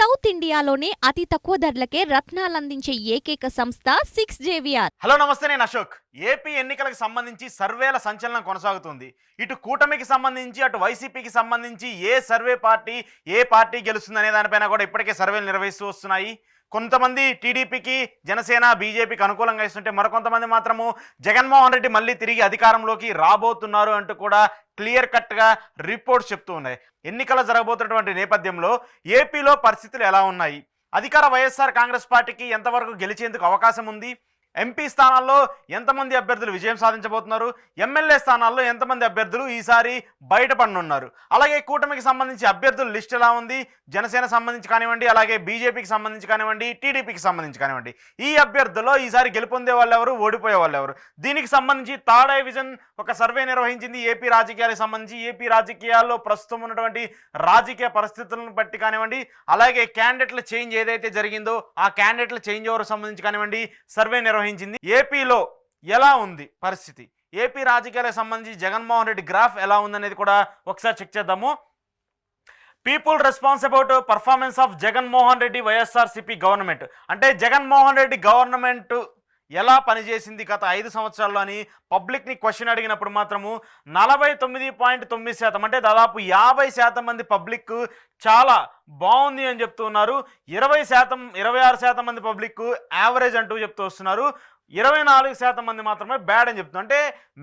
South ఇండియాలోనే అతి తక్కువ ధరలకే రత్నాలందించే ఏకైక సంస్థ 6JVR. హలో నమస్తే, నేను అశోక్. ఏపీ ఎన్నికలకు సంబంధించి సర్వేల సంచలనం కొనసాగుతుంది. ఇటు కూటమికి సంబంధించి అటు వైసీపీకి సంబంధించి ఏ పార్టీ గెలుస్తుందనే దానిపైన కూడా ఇప్పటికే సర్వేలు నిర్వహిస్తూ వస్తున్నాయి. కొంతమంది టీడీపీకి, జనసేన, బీజేపీకి అనుకూలంగా ఇస్తుంటే మరికొంతమంది మాత్రము జగన్మోహన్ రెడ్డి మళ్ళీ తిరిగి అధికారంలోకి రాబోతున్నారు అంటూ కూడా క్లియర్ కట్గా రిపోర్ట్స్ చెప్తూ ఉన్నాయి. ఎన్నికలు జరగబోతున్నటువంటి నేపథ్యంలో ఏపీలో పరిస్థితులు ఎలా ఉన్నాయి, అధికార వైఎస్ఆర్ కాంగ్రెస్ పార్టీకి ఎంతవరకు గెలిచేందుకు అవకాశం ఉంది, ఎంపీ స్థానాల్లో ఎంతమంది అభ్యర్థులు విజయం సాధించబోతున్నారు, ఎమ్మెల్యే స్థానాల్లో ఎంతమంది అభ్యర్థులు ఈసారి బయటపడనున్నారు, అలాగే కూటమికి సంబంధించి అభ్యర్థుల లిస్ట్ ఎలా ఉంది, జనసేన సంబంధించి కానివ్వండి, అలాగే బీజేపీకి సంబంధించి కానివ్వండి, టీడీపీకి సంబంధించి కానివ్వండి, ఈ అభ్యర్థుల్లో ఈసారి గెలుపొందే వాళ్ళు ఎవరు, ఓడిపోయే వాళ్ళు ఎవరు, దీనికి సంబంధించి థర్డ్ ఐ విజన్ ఒక సర్వే నిర్వహించింది. ఏపీ రాజకీయాలకు సంబంధించి ఏపీ రాజకీయాల్లో ప్రస్తుతం ఉన్నటువంటి రాజకీయ పరిస్థితులను బట్టి కానివ్వండి, అలాగే క్యాండిడేట్ల చేంజ్ ఏదైతే జరిగిందో ఆ క్యాండిడేట్ల చేంజ్ ఓవర్ సంబంధించి కానివ్వండి సర్వే నిర్వహించింది. ఏపీలో ఎలా ఉంది పరిస్థితి, ఏపీ రాజకీయాలకు సంబంధించి జగన్మోహన్ రెడ్డి గ్రాఫ్ ఎలా ఉందనేది కూడా ఒకసారి చెక్ చేద్దాము. People response about performance of Jaganmohan Reddy YSRCP government, అంటే జగన్మోహన్ రెడ్డి గవర్నమెంట్ ఎలా పనిచేసింది గత 5 సంవత్సరాల్లో అని పబ్లిక్ని క్వశ్చన్ అడిగినప్పుడు మాత్రము 49.9%, అంటే దాదాపు 50% మంది పబ్లిక్ చాలా బాగుంది అని చెప్తూ ఉన్నారు. 26% మంది పబ్లిక్ యావరేజ్ అంటూ చెప్తూ వస్తున్నారు. 24% మంది మాత్రమే బ్యాడ్ అని చెప్తున్నారు. అంటే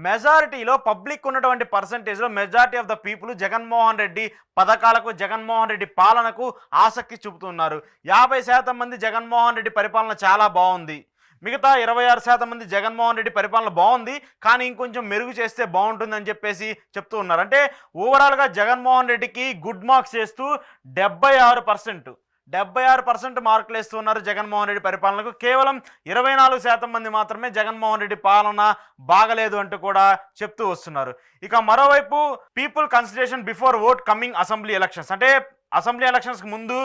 మెజారిటీలో పబ్లిక్ ఉన్నటువంటి పర్సంటేజ్లో majority of the people Jaganmohan Reddy పథకాలకు, జగన్మోహన్ రెడ్డి పాలనకు ఆసక్తి చూపుతున్నారు. 50% మంది జగన్మోహన్ రెడ్డి పరిపాలన చాలా బాగుంది, మిగతా 26% మంది జగన్మోహన్ రెడ్డి పరిపాలన బాగుంది కానీ ఇంకొంచెం మెరుగు చేస్తే బాగుంటుందని చెప్పేసి చెప్తూ ఉన్నారు. అంటే ఓవరాల్గా జగన్మోహన్ రెడ్డికి గుడ్ మార్క్స్ చేస్తూ 76% మార్కులు వేస్తూ ఉన్నారు జగన్మోహన్ రెడ్డి పరిపాలనకు. కేవలం 24% మంది మాత్రమే జగన్మోహన్ రెడ్డి పాలన బాగలేదు అంటూ కూడా చెప్తూ వస్తున్నారు. ఇక మరోవైపు people consideration before vote coming assembly elections, అంటే అసెంబ్లీ ఎలక్షన్స్కి ముందు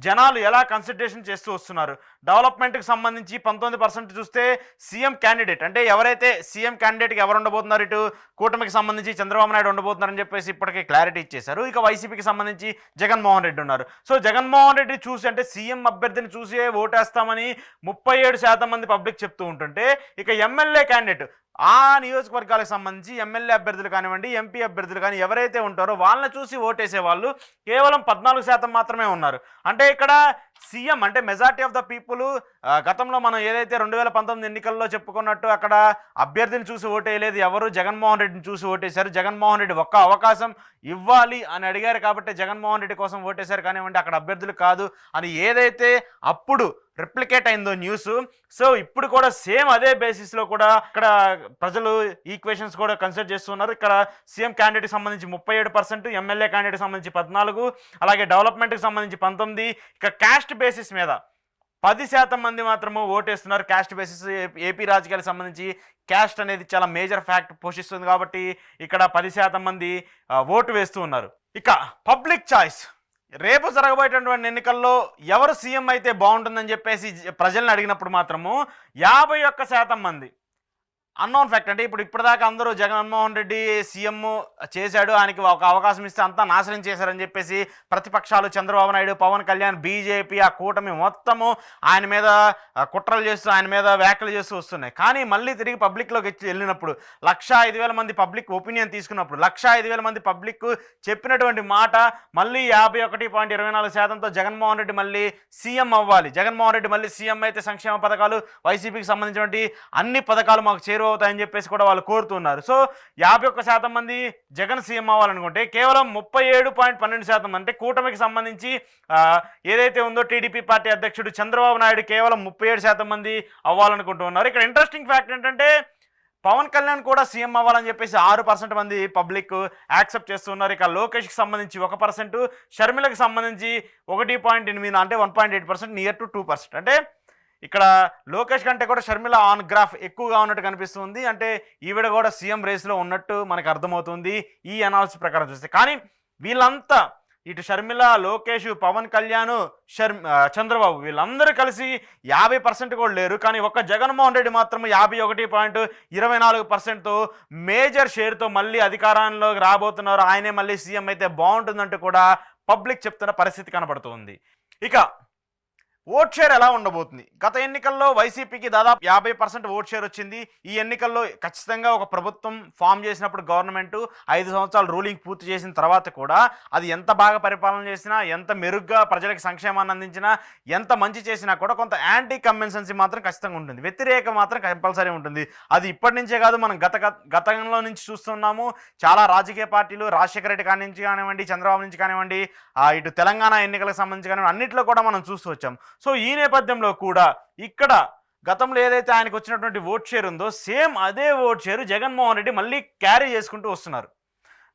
జనాలు ఎలా కన్సిడరేషన్ చేస్తూ వస్తున్నారు. డెవలప్మెంట్కి సంబంధించి 19% చూస్తే సీఎం క్యాండిడేట్, అంటే ఎవరైతే సీఎం క్యాండిడేట్కి ఎవరు ఉండబోతున్నారు, ఇటు కూటమికి సంబంధించి చంద్రబాబు నాయుడు ఉండబోతున్నారని చెప్పేసి ఇప్పటికే క్లారిటీ ఇచ్చేశారు. ఇక వైసీపీకి సంబంధించి జగన్మోహన్ రెడ్డి ఉన్నారు. సో జగన్మోహన్ రెడ్డి చూసి, అంటే సీఎం అభ్యర్థిని చూసి ఓటేస్తామని 37% మంది పబ్లిక్ చెప్తూ ఉంటుంటే, ఇక ఎమ్మెల్యే క్యాండిడేట్ ఆ నియోజకవర్గాలకు సంబంధించి ఎమ్మెల్యే అభ్యర్థులు కానివ్వండి, ఎంపీ అభ్యర్థులు కానీ ఎవరైతే ఉంటారో వాళ్ళని చూసి ఓటేసే వాళ్ళు కేవలం 14% మాత్రమే ఉన్నారు. అంటే ఇక్కడ సీఎం, అంటే మెజారిటీ ఆఫ్ ద పీపుల్ గతంలో మనం ఏదైతే 2019 ఎన్నికల్లో చెప్పుకున్నట్టు అక్కడ అభ్యర్థిని చూసి ఓటేయలేదు, ఎవరు జగన్మోహన్ రెడ్డిని చూసి ఓటేశారు. జగన్మోహన్ రెడ్డి ఒక్క అవకాశం ఇవ్వాలి అని అడిగారు కాబట్టి జగన్మోహన్ రెడ్డి కోసం ఓటేశారు కానివ్వండి, అక్కడ అభ్యర్థులు కాదు అని ఏదైతే అప్పుడు రిప్లికేట్ అయిందో న్యూస్, సో ఇప్పుడు కూడా సేమ్ అదే బేసిస్లో కూడా ఇక్కడ ప్రజలు ఈక్వేషన్స్ కూడా కన్సిడర్ చేస్తున్నారు. ఇక్కడ సీఎం క్యాండిడేట్కి సంబంధించి 37%, ఎమ్మెల్యే క్యాండిడేట్కి సంబంధించి 14, అలాగే డెవలప్మెంట్కి సంబంధించి 19, ఇక క్యాస్ట్ బేసిస్ మీద 10% మంది మాత్రము ఓటేస్తున్నారు. క్యాస్ట్ బేసిస్ ఏపీ రాజకీయాలకు సంబంధించి క్యాస్ట్ అనేది చాలా మేజర్ ఫ్యాక్ట్ పోషిస్తుంది కాబట్టి ఇక్కడ 10% మంది ఓటు వేస్తూ ఉన్నారు. ఇక పబ్లిక్ చాయిస్, రేపు జరగబోయేటటువంటి ఎన్నికల్లో ఎవరు సీఎం అయితే బాగుంటుందని చెప్పేసి ప్రజల్ని అడిగినప్పుడు మాత్రము 51% మంది అన్నోన్ ఫ్యాక్ట్, అంటే ఇప్పటిదాకా అందరూ జగన్మోహన్ రెడ్డి సీఎం చేశాడు, ఆయనకి ఒక అవకాశం ఇస్తే అంతా నాశనం చేశారని చెప్పేసి ప్రతిపక్షాలు చంద్రబాబు నాయుడు, పవన్ కళ్యాణ్, బీజేపీ, ఆ కూటమి మొత్తము ఆయన మీద కుట్రలు చేస్తూ, ఆయన మీద వ్యాఖ్యలు చేస్తూ వస్తున్నాయి. కానీ మళ్ళీ తిరిగి పబ్లిక్లోకి వెళ్ళినప్పుడు 105,000 మంది పబ్లిక్ ఒపీనియన్ తీసుకున్నప్పుడు 105,000 మంది పబ్లిక్ చెప్పినటువంటి మాట మళ్ళీ 51.24%తో జగన్మోహన్ రెడ్డి మళ్ళీ సీఎం అవ్వాలి, జగన్మోహన్ రెడ్డి మళ్ళీ సీఎం అయితే సంక్షేమ పథకాలు, వైసీపీకి సంబంధించినటువంటి అన్ని పథకాలు మాకు అవుతాయని చెప్పేసి కూడా వాళ్ళు కోరుతున్నారు. సో 51% మంది జగన్ సీఎం అవ్వాలనుకుంటే కేవలం 37.12%, అంటే కూటమికి సంబంధించి ఏదైతే ఉందో టీడీపీ పార్టీ అధ్యక్షుడు చంద్రబాబు నాయుడు కేవలం 37% మంది అవ్వాలనుకుంటున్నారు. ఇక్కడ ఇంట్రెస్టింగ్ ఫ్యాక్ట్ ఏంటంటే పవన్ కళ్యాణ్ కూడా సీఎం అవ్వాలని చెప్పేసి 6% మంది పబ్లిక్ యాక్సెప్ట్ చేస్తున్నారు. ఇక లోకేష్కి సంబంధించి 1%, షర్మిలకు సంబంధించి 1.8, అంటే 1.8%, నియర్ టు 2%. అంటే ఇక్కడ లోకేష్ కంటే కూడా షర్మిల ఆన్ గ్రాఫ్ ఎక్కువగా ఉన్నట్టు కనిపిస్తుంది. అంటే ఈవిడ కూడా సీఎం రేస్లో ఉన్నట్టు మనకు అర్థమవుతుంది ఈ అనాలిసిస్ ప్రకారం చూస్తే. కానీ వీళ్ళంతా ఇటు షర్మిల, లోకేష్, పవన్ కళ్యాణ్, చంద్రబాబు వీళ్ళందరూ కలిసి 50% కూడా లేరు. కానీ ఒక్క జగన్మోహన్ రెడ్డి మాత్రం 51.24%తో మేజర్ షేర్తో మళ్ళీ అధికారంలోకి రాబోతున్నారు. ఆయనే మళ్ళీ సీఎం అయితే బాగుంటుందంటూ కూడా పబ్లిక్ చెప్తున్న పరిస్థితి కనబడుతుంది. ఇక ఓట్ షేర్ ఎలా ఉండబోతుంది? గత ఎన్నికల్లో వైసీపీకి దాదాపు 50% ఓట్ షేర్ వచ్చింది. ఈ ఎన్నికల్లో ఖచ్చితంగా ఒక ప్రభుత్వం ఫామ్ చేసినప్పుడు గవర్నమెంట్ 5 సంవత్సరాలు రూలింగ్ పూర్తి చేసిన తర్వాత కూడా అది ఎంత బాగా పరిపాలన చేసినా, ఎంత మెరుగ్గా ప్రజలకు సంక్షేమాన్ని అందించినా, ఎంత మంచి చేసినా కూడా కొంత యాంటీ కన్వెన్సెన్సీ మాత్రం ఖచ్చితంగా ఉంటుంది. వ్యతిరేక మాత్రం కంపల్సరీ ఉంటుంది. అది ఇప్పటి నుంచే కాదు, మనం గతంలో నుంచి చూస్తున్నాము. చాలా రాజకీయ పార్టీలు రాజశేఖర రెడ్డి కాడి నుంచి కానివ్వండి, చంద్రబాబు నుంచి కానివ్వండి, ఇటు తెలంగాణ ఎన్నికలకు సంబంధించి కానివ్వండి, అన్నింటిలో కూడా మనం చూస్తూ వచ్చాం. సో ఈ నేపథ్యంలో కూడా ఇక్కడ గతంలో ఏదైతే ఆయనకు వచ్చినటువంటి ఓట్ షేర్ ఉందో సేమ్ అదే ఓట్ షేర్ జగన్మోహన్ రెడ్డి మళ్ళీ క్యారీ చేసుకుంటూ వస్తున్నారు.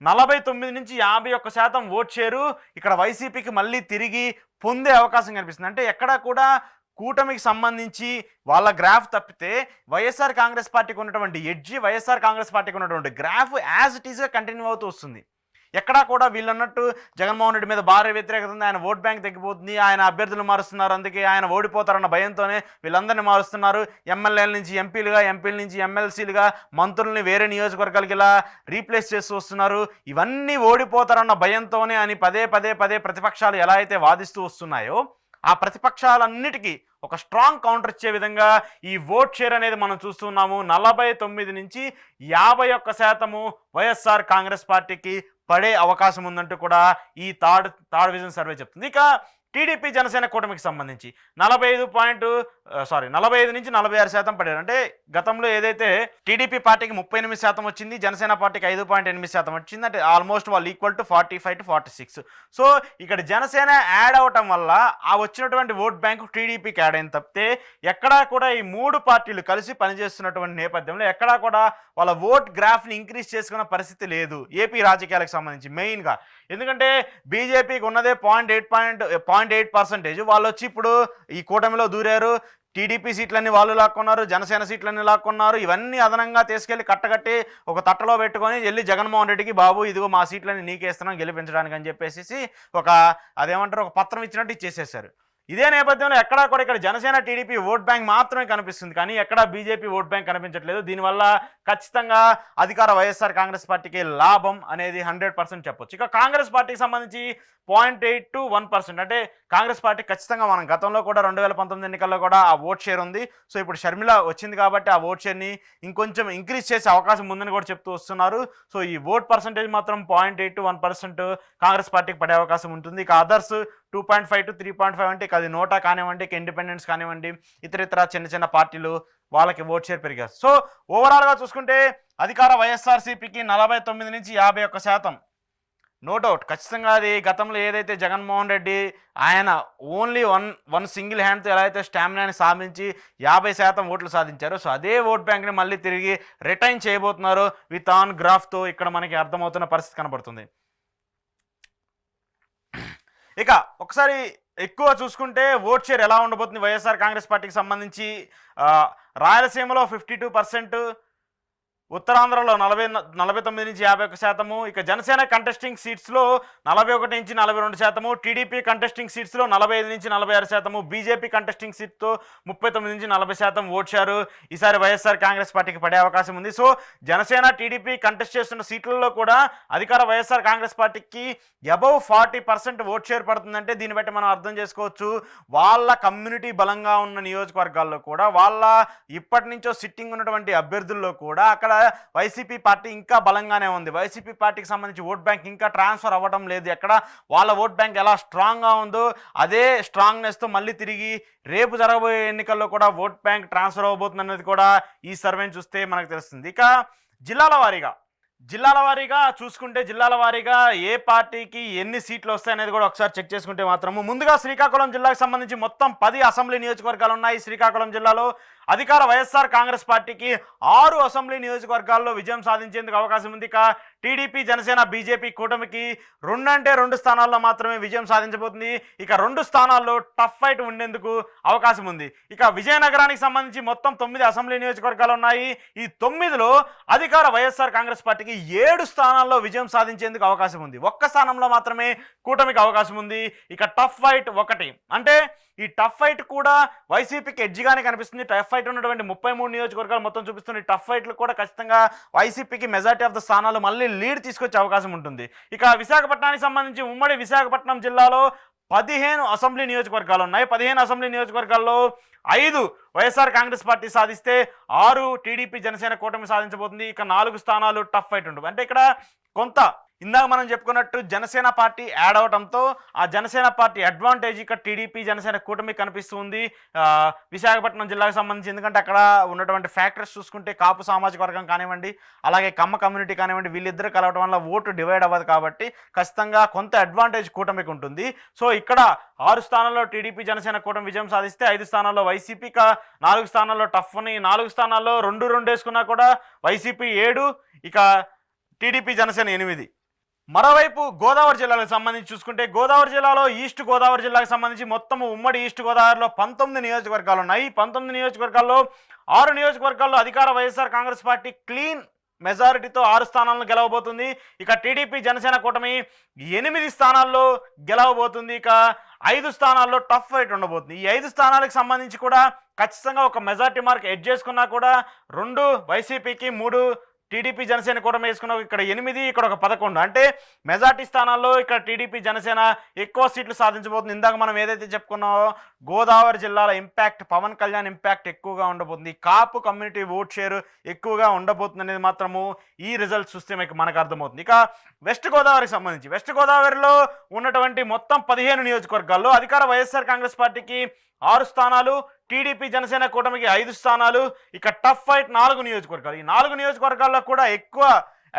49 నుంచి 51% ఓట్ షేరు ఇక్కడ వైసీపీకి మళ్ళీ తిరిగి పొందే అవకాశం కనిపిస్తుంది. అంటే ఎక్కడా కూడా కూటమికి సంబంధించి వాళ్ళ గ్రాఫ్ తప్పితే వైఎస్ఆర్ కాంగ్రెస్ పార్టీకి ఉన్నటువంటి ఎడ్జి, వైఎస్ఆర్ కాంగ్రెస్ పార్టీకి ఉన్నటువంటి గ్రాఫ్ యాజ్ ఇట్ ఈస్గా కంటిన్యూ అవుతూ వస్తుంది. ఎక్కడా కూడా వీళ్ళన్నట్టు జగన్మోహన్ రెడ్డి మీద భారీ వ్యతిరేకత ఉంది, ఆయన ఓట్ బ్యాంక్ తగ్గిపోతుంది, ఆయన అభ్యర్థులు మారుస్తున్నారు, అందుకే ఆయన ఓడిపోతారన్న భయంతోనే వీళ్ళందరినీ మారుస్తున్నారు. ఎమ్మెల్యేల నుంచి ఎంపీలుగా, ఎంపీల నుంచి ఎమ్మెల్సీలుగా, మంత్రుల్ని వేరే నియోజకవర్గాలకి ఇలా రీప్లేస్ చేస్తూ వస్తున్నారు. ఇవన్నీ ఓడిపోతారన్న భయంతోనే అని పదే ప్రతిపక్షాలు ఎలా అయితే వాదిస్తూ వస్తున్నాయో, ఆ ప్రతిపక్షాలన్నిటికీ ఒక స్ట్రాంగ్ కౌంటర్ ఇచ్చే విధంగా ఈ ఓట్ షేర్ అనేది మనం చూస్తున్నాము. 49 నుంచి 51% వైఎస్ఆర్ కాంగ్రెస్ పార్టీకి పడే అవకాశం ఉందంటూ కూడా ఈ థర్డ్ విజన్ సర్వే చెప్తుంది. ఇక టీడీపీ జనసేన కూటమికి సంబంధించి 45 నుంచి 46% పడారు. అంటే గతంలో ఏదైతే టీడీపీ పార్టీకి 38% వచ్చింది, జనసేన పార్టీకి 5.8% వచ్చింది. అంటే ఆల్మోస్ట్ వాళ్ళు ఈక్వల్ టు 45 to 46. సో ఇక్కడ జనసేన యాడ్ అవటం వల్ల ఆ వచ్చినటువంటి ఓట్ బ్యాంకు టీడీపీకి యాడ్ అయింది తప్పితే ఎక్కడా కూడా ఈ 3 పార్టీలు కలిసి పనిచేస్తున్నటువంటి నేపథ్యంలో ఎక్కడా కూడా వాళ్ళ ఓట్ గ్రాఫ్ని ఇంక్రీజ్ చేసుకున్న పరిస్థితి లేదు ఏపీ రాజకీయాలకు సంబంధించి మెయిన్గా. ఎందుకంటే బీజేపీకి ఉన్నదే 0.8%. వాళ్ళు వచ్చి ఇప్పుడు ఈ కూటమిలో దూరారు. టీడీపీ సీట్లన్నీ వాళ్ళు లాక్కున్నారు, జనసేన సీట్లన్నీ లాక్కున్నారు. ఇవన్నీ అదనంగా తీసుకెళ్లి కట్టగట్టి ఒక తట్టలో పెట్టుకొని వెళ్ళి జగన్మోహన్ రెడ్డికి, బాబు ఇదిగో మా సీట్లన్నీ నీకేస్తున్నాం గెలిపించడానికి అని చెప్పేసి ఒక పత్రం ఇచ్చినట్టు ఇచ్చేసేసారు. ఇదే నేపథ్యంలో ఎక్కడా కూడా ఇక్కడ జనసేన టీడీపీ ఓట్ బ్యాంక్ మాత్రమే కనిపిస్తుంది, కానీ ఎక్కడా బీజేపీ ఓట్ బ్యాంక్ కనిపించట్లేదు. దీనివల్ల ఖచ్చితంగా అధికార వైఎస్ఆర్ కాంగ్రెస్ పార్టీకి లాభం అనేది 100% చెప్పొచ్చు. ఇక కాంగ్రెస్ పార్టీకి సంబంధించి 0.8 to 1%. అంటే కాంగ్రెస్ పార్టీ ఖచ్చితంగా మనం గతంలో కూడా 2019 ఎన్నికల్లో కూడా ఆ ఓట్ షేర్ ఉంది. సో ఇప్పుడు షర్మిల వచ్చింది కాబట్టి ఆ ఓట్ షేర్ని ఇంకొంచెం ఇంక్రీజ్ చేసే అవకాశం ఉందని కూడా చెప్తూ వస్తున్నారు. సో ఈ ఓట్ పర్సంటేజ్ మాత్రం 0.8 to 1% కాంగ్రెస్ పార్టీకి పడే అవకాశం ఉంటుంది. ఇక అదర్స్ 2.5 to 3.5 అంటే అది నోటా కానివ్వండి, ఇండిపెండెన్స్ కానివ్వండి, ఇతర చిన్న పార్టీలు వాళ్ళకి ఓట్ షేర్ పెరిగారు. సో ఓవరాల్గా చూసుకుంటే అధికార వైఎస్ఆర్సీపీకి 49 నుంచి 51%. నో డౌట్ ఖచ్చితంగా అది గతంలో ఏదైతే జగన్మోహన్ రెడ్డి ఆయన ఓన్లీ వన్ సింగిల్ హ్యాండ్తో ఎలా అయితే స్టామినాని సాధించి 50% ఓట్లు సాధించారో, సో అదే ఓట్ బ్యాంక్ని మళ్ళీ తిరిగి రిటైన్ చేయబోతున్నారు విత్ ఆన్ గ్రాఫ్తో ఇక్కడ మనకి అర్థమవుతున్న పరిస్థితి కనబడుతుంది. ఇక ఒకసారి ఎక్కువ చూసుకుంటే ఓట్ షేర్ ఎలా ఉండబోతుంది వైఎస్ఆర్ కాంగ్రెస్ పార్టీకి సంబంధించి, రాయలసీమలో 52%, ఉత్తరాంధ్రలో 49 నుంచి 51%, ఇక జనసేన కంటెస్టింగ్ సీట్స్లో 41 నుంచి 42%, టీడీపీ కంటెస్టింగ్ సీట్స్లో 45 నుంచి 46%, బీజేపీ కంటెస్టింగ్ సీట్తో 39 నుంచి 40% ఓట్ షేరు ఈసారి వైఎస్ఆర్ కాంగ్రెస్ పార్టీకి పడే అవకాశం ఉంది. సో జనసేన టీడీపీ కంటెస్ట్ చేస్తున్న సీట్లలో కూడా అధికార వైఎస్ఆర్ కాంగ్రెస్ పార్టీకి అబౌవ్ 40% ఓట్ షేర్ పడుతుందంటే దీన్ని బట్టి మనం అర్థం చేసుకోవచ్చు వాళ్ళ కమ్యూనిటీ బలంగా ఉన్న నియోజకవర్గాల్లో కూడా, వాళ్ళ ఇప్పటి నుంచో సిట్టింగ్ ఉన్నటువంటి అభ్యర్థుల్లో కూడా అక్కడ వైసీపీ పార్టీ ఇంకా బలంగానే ఉంది. వైసీపీ పార్టీకి సంబంధించి ఓట్ బ్యాంక్ ఇంకా ట్రాన్స్ఫర్ అవ్వడం లేదు. ఎక్కడ వాళ్ళ ఓట్ బ్యాంక్ ఎలా స్ట్రాంగ్గా ఉందో అదే స్ట్రాంగ్నెస్తో మళ్ళీ తిరిగి రేపు జరగబోయే ఎన్నికల్లో కూడా ఓట్ బ్యాంక్ ట్రాన్స్ఫర్ అవ్వబోతుంది అన్నది కూడా ఈ సర్వేని చూస్తే మనకు తెలుస్తుంది. ఇక జిల్లాల వారీగా చూసుకుంటే జిల్లాల వారీగా ఏ పార్టీకి ఎన్ని సీట్లు వస్తాయనేది కూడా ఒకసారి చెక్ చేసుకుంటే మాత్రము ముందుగా శ్రీకాకుళం జిల్లాకు సంబంధించి మొత్తం 10 అసెంబ్లీ నియోజకవర్గాలు ఉన్నాయి. శ్రీకాకుళం జిల్లాలో అధికార వైఎస్ఆర్ కాంగ్రెస్ పార్టీకి 6 అసెంబ్లీ నియోజకవర్గాల్లో విజయం సాధించేందుకు అవకాశం ఉంది. ఇక టీడీపీ జనసేన బీజేపీ కూటమికి 2 స్థానాల్లో మాత్రమే విజయం సాధించబోతుంది. ఇక 2 స్థానాల్లో టఫ్ ఫైట్ ఉండేందుకు అవకాశం ఉంది. ఇక విజయనగరానికి సంబంధించి మొత్తం 9 అసెంబ్లీ నియోజకవర్గాలు ఉన్నాయి. ఈ 9లో అధికార వైఎస్ఆర్ కాంగ్రెస్ పార్టీకి 7 స్థానాల్లో విజయం సాధించేందుకు అవకాశం ఉంది. 1 స్థానంలో మాత్రమే కూటమికి అవకాశం ఉంది. ఇక టఫ్ ఫైట్ 1 అంటే ఈ టఫ్ ఫైట్ కూడా వైసీపీకి ఎడ్జిగానే కనిపిస్తుంది. టఫ్ ఫైట్ ఉన్నటువంటి 33 నియోజకవర్గాలు మొత్తం చూపిస్తుంది. టఫ్ ఫైట్లు కూడా ఖచ్చితంగా వైసీపీకి మెజారిటీ ఆఫ్ ద స్థానాలు మళ్ళీ లీడ్ తీసుకొచ్చే అవకాశం ఉంటుంది. ఇక విశాఖపట్నానికి సంబంధించి ఉమ్మడి విశాఖపట్నం జిల్లాలో 15 అసెంబ్లీ నియోజకవర్గాలు ఉన్నాయి. 15 అసెంబ్లీ నియోజకవర్గాల్లో 5 వైఎస్ఆర్ కాంగ్రెస్ పార్టీ సాధిస్తే 6 టీడీపీ జనసేన కూటమి సాధించబోతుంది. ఇక 4 స్థానాలు టఫ్ ఫైట్ ఉంటుంది. అంటే ఇక్కడ కొంత ఇందాక మనం చెప్పుకున్నట్టు జనసేన పార్టీ యాడ్ అవడంతో ఆ జనసేన పార్టీ అడ్వాంటేజ్ ఇక్కడ టీడీపీ జనసేన కూటమి కనిపిస్తుంది విశాఖపట్నం జిల్లాకు సంబంధించి. ఎందుకంటే అక్కడ ఉన్నటువంటి ఫ్యాక్టర్స్ చూసుకుంటే కాపు సామాజిక వర్గం కానివ్వండి, అలాగే కమ్మ కమ్యూనిటీ కానివ్వండి, వీళ్ళిద్దరు కలవడం వల్ల ఓటు డివైడ్ అవ్వదు కాబట్టి ఖచ్చితంగా కొంత అడ్వాంటేజ్ కూటమికి ఉంటుంది. సో ఇక్కడ 6 స్థానాల్లో టీడీపీ జనసేన కూటమి విజయం సాధిస్తే 5 స్థానాల్లో వైసీపీ, 4 స్థానాల్లో టఫ్ అని, 4 స్థానాల్లో 2 వేసుకున్నా కూడా వైసీపీ 7, ఇక టీడీపీ జనసేన 8. మరోవైపు గోదావరి జిల్లాలకు సంబంధించి చూసుకుంటే గోదావరి జిల్లాలో ఈస్ట్ గోదావరి జిల్లాకు సంబంధించి మొత్తం ఉమ్మడి ఈస్ట్ గోదావరిలో 19 నియోజకవర్గాలు ఉన్నాయి. 19 నియోజకవర్గాల్లో 6 నియోజకవర్గాల్లో అధికార వైఎస్ఆర్ కాంగ్రెస్ పార్టీ క్లీన్ మెజారిటీతో 6 స్థానాలను గెలవబోతుంది. ఇక టీడీపీ జనసేన కూటమి 8 స్థానాల్లో గెలవబోతుంది. ఇక 5 స్థానాల్లో టఫ్ ఫైట్ ఉండబోతుంది. ఈ 5 స్థానాలకు సంబంధించి కూడా ఖచ్చితంగా ఒక మెజారిటీ మార్క్ ఎడ్జ్ చేసుకున్నా కూడా 2 వైసీపీకి, 3 టీడీపీ జనసేన కూటమి వేసుకున్న ఇక్కడ 8, ఇక్కడ ఒక 11. అంటే మెజార్టీ స్థానాల్లో ఇక్కడ టీడీపీ జనసేన ఎక్కువ సీట్లు సాధించబోతుంది. ఇందాక మనం ఏదైతే చెప్పుకున్నామో గోదావరి జిల్లాల ఇంపాక్ట్, పవన్ కళ్యాణ్ ఇంపాక్ట్ ఎక్కువగా ఉండబోతుంది, కాపు కమ్యూనిటీ ఓట్ షేర్ ఎక్కువగా ఉండబోతుంది అనేది మాత్రము ఈ రిజల్ట్స్ చూస్తే మనకు అర్థమవుతుంది. ఇక వెస్ట్ గోదావరికి సంబంధించి వెస్ట్ గోదావరిలో ఉన్నటువంటి మొత్తం 15 నియోజకవర్గాల్లో అధికార వైఎస్ఆర్ కాంగ్రెస్ పార్టీకి 6 స్థానాలు, టీడీపీ జనసేన కూటమికి 5 స్థానాలు, ఇక టఫ్ ఫైట్ 4 నియోజకవర్గాలు. ఈ 4 నియోజకవర్గాల్లో కూడా ఎక్కువ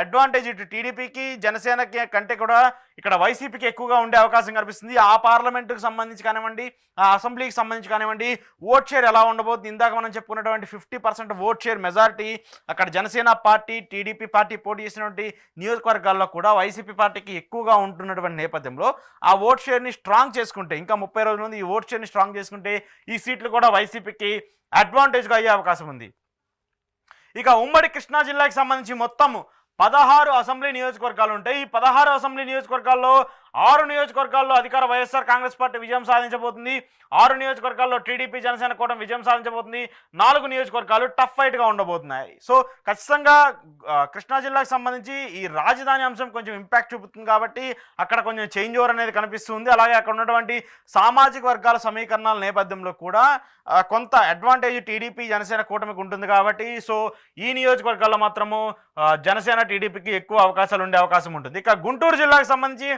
అడ్వాంటేజ్ ఇటు టీడీపీకి జనసేనకి కంటే కూడా ఇక్కడ వైసీపీకి ఎక్కువగా ఉండే అవకాశం కనిపిస్తుంది. ఆ పార్లమెంటుకు సంబంధించి కానివ్వండి, ఆ అసెంబ్లీకి సంబంధించి కానివ్వండి, ఓట్ షేర్ ఎలా ఉండబోతుంది. ఇందాక మనం చెప్పుకున్నటువంటి 50% ఓట్ షేర్ మెజారిటీ అక్కడ జనసేన పార్టీ, టీడీపీ పార్టీ పోటీ చేసినటువంటి నియోజకవర్గాల్లో కూడా వైసీపీ పార్టీకి ఎక్కువగా ఉంటున్నటువంటి నేపథ్యంలో ఆ ఓట్ షేర్ని స్ట్రాంగ్ చేసుకుంటే, ఇంకా 30 రోజుల ముందు ఈ ఓట్ షేర్ని స్ట్రాంగ్ చేసుకుంటే ఈ సీట్లు కూడా వైసీపీకి అడ్వాంటేజ్గా అయ్యే అవకాశం ఉంది. ఇక ఉమ్మడి కృష్ణా జిల్లాకి సంబంధించి మొత్తం 16 అసెంబ్లీ నియోజకవర్గాలు ఉంటాయి. ఈ 16 అసెంబ్లీ నియోజకవర్గాల్లో 6 నియోజకవర్గాల్లో అధికార వైఎస్ఆర్ కాంగ్రెస్ పార్టీ విజయం సాధించబోతుంది. 6 నియోజకవర్గాల్లో టీడీపీ జనసేన కూటమి విజయం సాధించబోతుంది. 4 నియోజకవర్గాలు టఫ్ ఫైట్గా ఉండబోతున్నాయి. సో ఖచ్చితంగా కృష్ణా జిల్లాకు సంబంధించి ఈ రాజధాని అంశం కొంచెం ఇంపాక్ట్ చూపుతుంది కాబట్టి అక్కడ కొంచెం చేంజ్ ఓవర్ అనేది కనిపిస్తుంది. అలాగే అక్కడ ఉన్నటువంటి సామాజిక వర్గాల సమీకరణాల నేపథ్యంలో కూడా కొంత అడ్వాంటేజ్ టీడీపీ జనసేన కూటమికి ఉంటుంది కాబట్టి సో ఈ నియోజకవర్గాల్లో మాత్రము జనసేన టీడీపీకి ఎక్కువ అవకాశాలు ఉండే అవకాశం ఉంటుంది. ఇక గుంటూరు జిల్లాకు సంబంధించి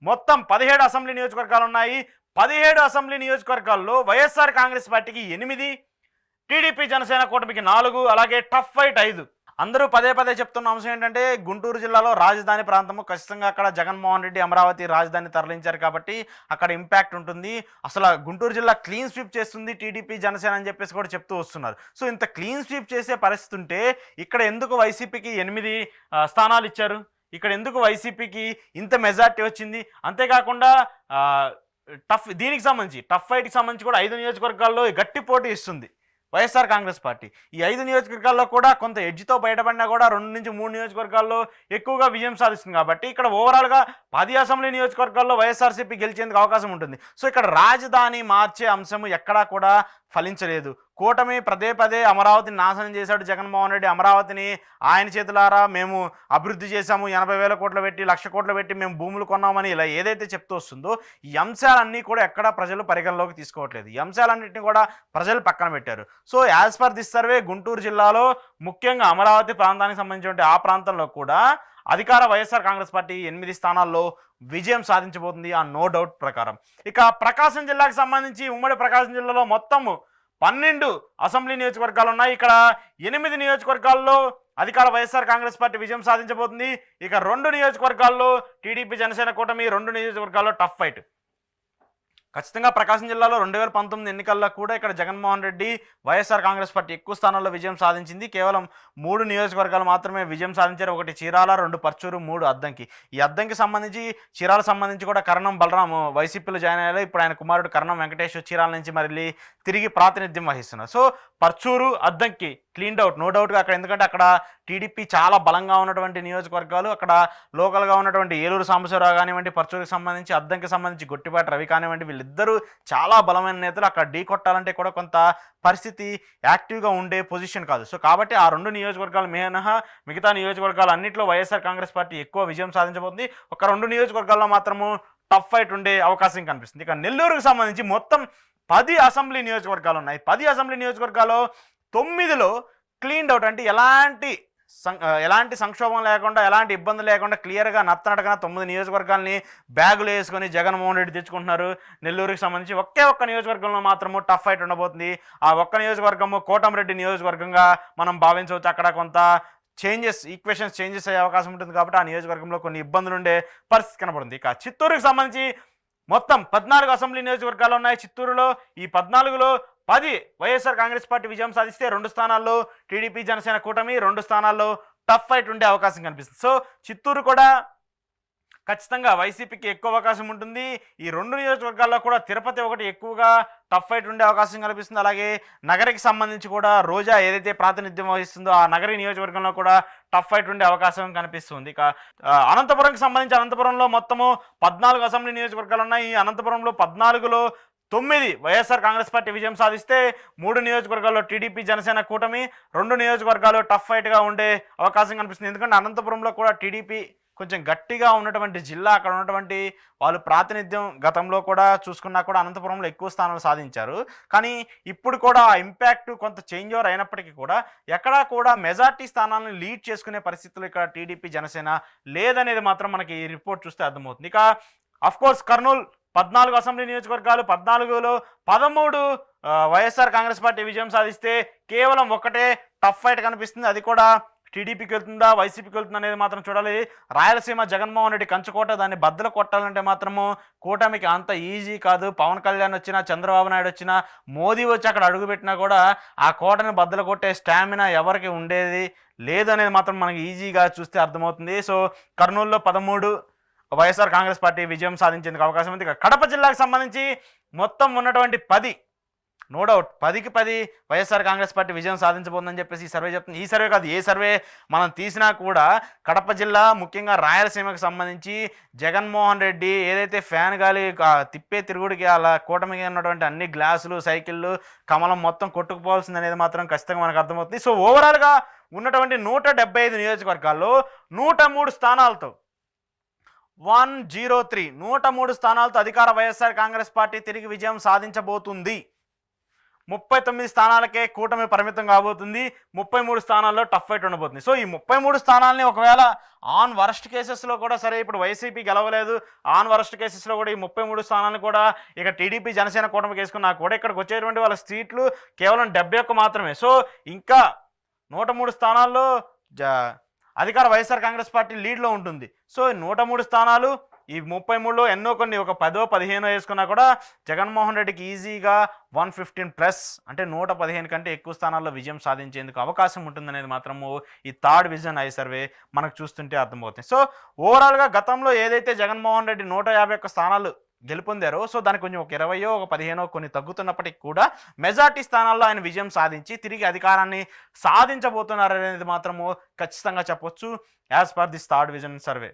మొత్తం 17 అసెంబ్లీ నియోజకవర్గాలు ఉన్నాయి. 17 అసెంబ్లీ నియోజకవర్గాల్లో వైఎస్ఆర్ కాంగ్రెస్ పార్టీకి 8, టీడీపీ జనసేన కూటమికి 4, అలాగే టఫ్ ఫైట్ 5. అందరూ పదే చెప్తున్న అంశం ఏంటంటే గుంటూరు జిల్లాలో రాజధాని ప్రాంతము, ఖచ్చితంగా అక్కడ జగన్మోహన్ రెడ్డి అమరావతి రాజధాని తరలించారు కాబట్టి అక్కడ ఇంపాక్ట్ ఉంటుంది. అసలు గుంటూరు జిల్లా క్లీన్ స్వీప్ చేస్తుంది టీడీపీ జనసేన అని చెప్పేసి కూడా చెప్తూ వస్తున్నారు. సో ఇంత క్లీన్ స్వీప్ చేసే పరిస్థితి ఉంటే ఇక్కడ ఎందుకు వైసీపీకి 8 స్థానాలు ఇచ్చారు? ఇక్కడ ఎందుకు వైసీపీకి ఇంత మెజార్టీ వచ్చింది? అంతేకాకుండా దీనికి సంబంధించి టఫ్ ఫైట్కి సంబంధించి కూడా 5 నియోజకవర్గాల్లో గట్టి పోటీ ఇస్తుంది వైఎస్ఆర్ కాంగ్రెస్ పార్టీ. ఈ 5 నియోజకవర్గాల్లో కూడా కొంత ఎడ్జ్తో బయటపడినా కూడా 2 నుంచి 3 నియోజకవర్గాల్లో ఎక్కువగా విజయం సాధిస్తుంది కాబట్టి ఇక్కడ ఓవరాల్గా 10 అసెంబ్లీ నియోజకవర్గాల్లో వైఎస్ఆర్సీపీ గెలిచేందుకు అవకాశం ఉంటుంది. సో ఇక్కడ రాజధాని మార్చే అంశం ఎక్కడా కూడా ఫలించలేదు. కూటమి పదే అమరావతిని నాశనం చేశాడు జగన్మోహన్ రెడ్డి. అమరావతిని ఆయన చేతులారా మేము అభివృద్ధి చేశాము, 80,000 కోట్లు పెట్టి, 1,00,000 కోట్లు పెట్టి మేము భూములు కొన్నామని ఇలా ఏదైతే చెప్తూ వస్తుందో ఈ అంశాలన్నీ కూడా ఎక్కడా ప్రజలు పరిగణలోకి తీసుకోవట్లేదు. ఈ అంశాలన్నింటినీ కూడా ప్రజలు పక్కన పెట్టారు. So as per this survey Guntur జిల్లాలో ముఖ్యంగా అమరావతి ప్రాంతానికి సంబంధించిన ఆ ప్రాంతంలో కూడా అధికార వైఎస్ఆర్ కాంగ్రెస్ పార్టీ 8 స్థానాల్లో విజయం సాధించబోతుంది ఆ నో డౌట్ ప్రకారం. ఇక ప్రకాశం జిల్లాకు సంబంధించి ఉమ్మడి ప్రకాశం జిల్లాలో మొత్తం 12 అసెంబ్లీ నియోజకవర్గాలు ఉన్నాయి. ఇక్కడ 8 నియోజకవర్గాల్లో అధికార వైఎస్ఆర్ కాంగ్రెస్ పార్టీ విజయం సాధించబోతుంది. ఇక 2 నియోజకవర్గాల్లో టీడీపీ జనసేన కూటమి, 2 నియోజకవర్గాల్లో టఫ్ ఫైట్. ఖచ్చితంగా ప్రకాశం జిల్లాలో 2019 ఎన్నికల్లో కూడా ఇక్కడ జగన్మోహన్ రెడ్డి వైఎస్ఆర్ కాంగ్రెస్ పార్టీ ఎక్కువ స్థానాల్లో విజయం సాధించింది. కేవలం 3 నియోజకవర్గాలు మాత్రమే విజయం సాధించారు. 1 చీరాల, 2 పర్చూరు, 3 అద్దంకి. ఈ అద్దంకి సంబంధించి చీరాల సంబంధించి కూడా కరణం బలరాం వైసీపీలో జాయిన్ అయ్యారు. ఇప్పుడు ఆయన కుమారుడు కరణం వెంకటేష్ చీరాల నుంచి మళ్ళీ తిరిగి ప్రాతినిధ్యం వహిస్తున్నారు. So Parchur, Addanki clean out, no డౌట్గా అక్కడ. ఎందుకంటే అక్కడ టీడీపీ చాలా బలంగా ఉన్నటువంటి నియోజకవర్గాలు. అక్కడ లోకల్గా ఉన్నటువంటి ఏలూరు సాంబశివరావు కానివ్వండి, పర్చూరుకి సంబంధించి, అద్దంకి సంబంధించి గొట్టిపాటి రవి కానివ్వండి, వీళ్ళిద్దరూ చాలా బలమైన నేతలు. అక్కడ ఢీ కొట్టాలంటే కూడా కొంత పరిస్థితి యాక్టివ్గా ఉండే పొజిషన్ కాదు. సో కాబట్టి ఆ 2 నియోజకవర్గాలు మినహా మిగతా నియోజకవర్గాలు అన్నింటిలో వైఎస్ఆర్ కాంగ్రెస్ పార్టీ ఎక్కువ విజయం సాధించబోతుంది. ఒక 2 నియోజకవర్గాల్లో మాత్రము టఫ్ ఫైట్ ఉండే అవకాశం కనిపిస్తుంది. ఇక నెల్లూరుకు సంబంధించి మొత్తం 10 అసెంబ్లీ నియోజకవర్గాలు ఉన్నాయి. 10 అసెంబ్లీ నియోజకవర్గాల్లో 9లో క్లీన్డ్ అవుట్, అంటే ఎలాంటి సంక్షోభం లేకుండా, ఎలాంటి ఇబ్బంది లేకుండా క్లియర్గా నత్తనడగా 9 నియోజకవర్గాల్ని బ్యాగులు వేసుకొని జగన్మోహన్ రెడ్డి తెచ్చుకుంటున్నారు. నెల్లూరుకి సంబంధించి ఒక్క నియోజకవర్గంలో మాత్రము టఫ్ ఫైట్ ఉండబోతుంది. ఆ ఒక్క నియోజకవర్గము కోటమిరెడ్డి నియోజకవర్గంగా మనం భావించవచ్చు. అక్కడ కొంత ఈక్వేషన్స్ చేంజెస్ అయ్యే అవకాశం ఉంటుంది కాబట్టి ఆ నియోజకవర్గంలో కొన్ని ఇబ్బందులు ఉండే పరిస్థితి కనబడుతుంది. ఇక చిత్తూరుకి సంబంధించి మొత్తం 14 అసెంబ్లీ నియోజకవర్గాలు ఉన్నాయి. చిత్తూరులో ఈ 14లో 10 వైఎస్ఆర్ కాంగ్రెస్ పార్టీ విజయం సాధిస్తే 2 స్థానాల్లో టీడీపీ జనసేన కూటమి, 2 స్థానాల్లో టఫ్ ఫైట్ ఉండే అవకాశం కనిపిస్తుంది. సో చిత్తూరు కూడా ఖచ్చితంగా వైసీపీకి ఎక్కువ అవకాశం ఉంటుంది. ఈ 2 నియోజకవర్గాల్లో కూడా తిరుపతి ఒకటి ఎక్కువగా టఫ్ ఫైట్ ఉండే అవకాశం కనిపిస్తుంది. అలాగే నగరికి సంబంధించి కూడా రోజా ఏదైతే ప్రాతినిధ్యం వహిస్తుందో ఆ నగరి నియోజకవర్గంలో కూడా టఫ్ ఫైట్ ఉండే అవకాశం కనిపిస్తుంది. ఇక అనంతపురంకి సంబంధించి అనంతపురంలో మొత్తము 14 అసెంబ్లీ నియోజకవర్గాలు ఉన్నాయి. ఈ అనంతపురంలో 14లో 9 వైఎస్ఆర్ కాంగ్రెస్ పార్టీ విజయం సాధిస్తే 3 నియోజకవర్గాల్లో టీడీపీ జనసేన కూటమి, 2 నియోజకవర్గాలు టఫ్ ఫైట్గా ఉండే అవకాశం కనిపిస్తుంది. ఎందుకంటే అనంతపురంలో కూడా టీడీపీ కొంచెం గట్టిగా ఉన్నటువంటి జిల్లా, అక్కడ ఉన్నటువంటి వాళ్ళు ప్రాతినిధ్యం గతంలో కూడా చూసుకున్నా కూడా అనంతపురంలో ఎక్కువ స్థానాలు సాధించారు. కానీ ఇప్పుడు కూడా ఆ ఇంపాక్ట్ కొంత చేంజ్ ఓవర్ అయినప్పటికీ కూడా ఎక్కడా కూడా మెజార్టీ స్థానాలను లీడ్ చేసుకునే పరిస్థితులు ఇక్కడ టీడీపీ జనసేన లేదనేది మాత్రం మనకి ఈ రిపోర్ట్ చూస్తే అర్థమవుతుంది. ఇక అఫ్కోర్స్ కర్నూలు 14 అసెంబ్లీ నియోజకవర్గాలు, 14లో 13 వైఎస్ఆర్ కాంగ్రెస్ పార్టీ విజయం సాధిస్తే కేవలం ఒకటే టఫ్ ఫైట్ కనిపిస్తుంది. అది కూడా టీడీపీకి వెళ్తుందా వైసీపీకి వెళ్తుందా అనేది మాత్రం చూడాలి. రాయలసీమ జగన్మోహన్ రెడ్డి కంచుకోట, దాన్ని బద్దలు కొట్టాలంటే మాత్రము కూటమికి అంత ఈజీ కాదు. పవన్ కళ్యాణ్ వచ్చినా, చంద్రబాబు నాయుడు వచ్చినా, మోదీ వచ్చి అక్కడ అడుగుపెట్టినా కూడా ఆ కోటని బద్దలు కొట్టే స్టామినా ఎవరికి ఉండేది లేదు అనేది మాత్రం మనకి ఈజీగా చూస్తే అర్థమవుతుంది. సో కర్నూలులో 13 వైఎస్ఆర్ కాంగ్రెస్ పార్టీ విజయం సాధించేందుకు అవకాశం ఉంది. కడప జిల్లాకు సంబంధించి మొత్తం ఉన్నటువంటి 10 నో డౌట్ 10కి 10 వైఎస్ఆర్ కాంగ్రెస్ పార్టీ విజయం సాధించబోతుందని చెప్పేసి ఈ సర్వే చెప్తుంది. ఈ సర్వే కాదు, ఏ సర్వే మనం తీసినా కూడా కడప జిల్లా ముఖ్యంగా రాయలసీమకు సంబంధించి జగన్మోహన్ రెడ్డి ఏదైతే ఫ్యాన్ గాలి తిప్పే తిరుగుడికి అలా కూటమికి ఉన్నటువంటి అన్ని గ్లాసులు, సైకిళ్ళు, కమలం మొత్తం కొట్టుకుపోవాల్సింది అనేది మాత్రం ఖచ్చితంగా మనకు అర్థమవుతుంది. సో ఓవరాల్గా ఉన్నటువంటి 175 నియోజకవర్గాల్లో 103 స్థానాలతో 103 స్థానాలతో అధికార వైఎస్ఆర్ కాంగ్రెస్ పార్టీ తిరిగి విజయం సాధించబోతుంది. 39 స్థానాలకే కూటమి పరిమితం కాబోతుంది. 33 స్థానాల్లో టఫ్ ఫైట్ ఉండబోతుంది. సో ఈ 33 స్థానాలని ఒకవేళ ఆన్ వరస్ట్ కేసెస్లో కూడా సరే, ఇప్పుడు వైసీపీ గెలవలేదు, ఆన్ వరస్ట్ కేసెస్లో కూడా ఈ 33 స్థానాలను కూడా ఇక టీడీపీ జనసేన కూటమికి వేసుకున్నా కూడా ఇక్కడికి వచ్చేటువంటి వాళ్ళ సీట్లు కేవలం 71 మాత్రమే. సో ఇంకా 103 స్థానాల్లో అధికార వైఎస్ఆర్ కాంగ్రెస్ పార్టీ లీడ్లో ఉంటుంది. సో 103 స్థానాలు ఈ 33లో ఎన్నో కొన్ని ఒక 10-15 వేసుకున్నా కూడా జగన్మోహన్ రెడ్డికి ఈజీగా 115+ అంటే 115 కంటే ఎక్కువ స్థానాల్లో విజయం సాధించేందుకు అవకాశం ఉంటుందనేది మాత్రము ఈ థర్డ్ విజన్ ఐ సర్వే మనకు చూస్తుంటే అర్థమవుతుంది. సో ఓవరాల్గా గతంలో ఏదైతే జగన్మోహన్ రెడ్డి 151 స్థానాలు గెలుపొందారో, సో దానికి కొంచెం ఒక 20 ఒక 15 కొన్ని తగ్గుతున్నప్పటికీ కూడా మెజార్టీ స్థానాల్లో ఆయన విజయం సాధించి తిరిగి అధికారాన్ని సాధించబోతున్నారనేది మాత్రము ఖచ్చితంగా చెప్పొచ్చు as per this third vision survey.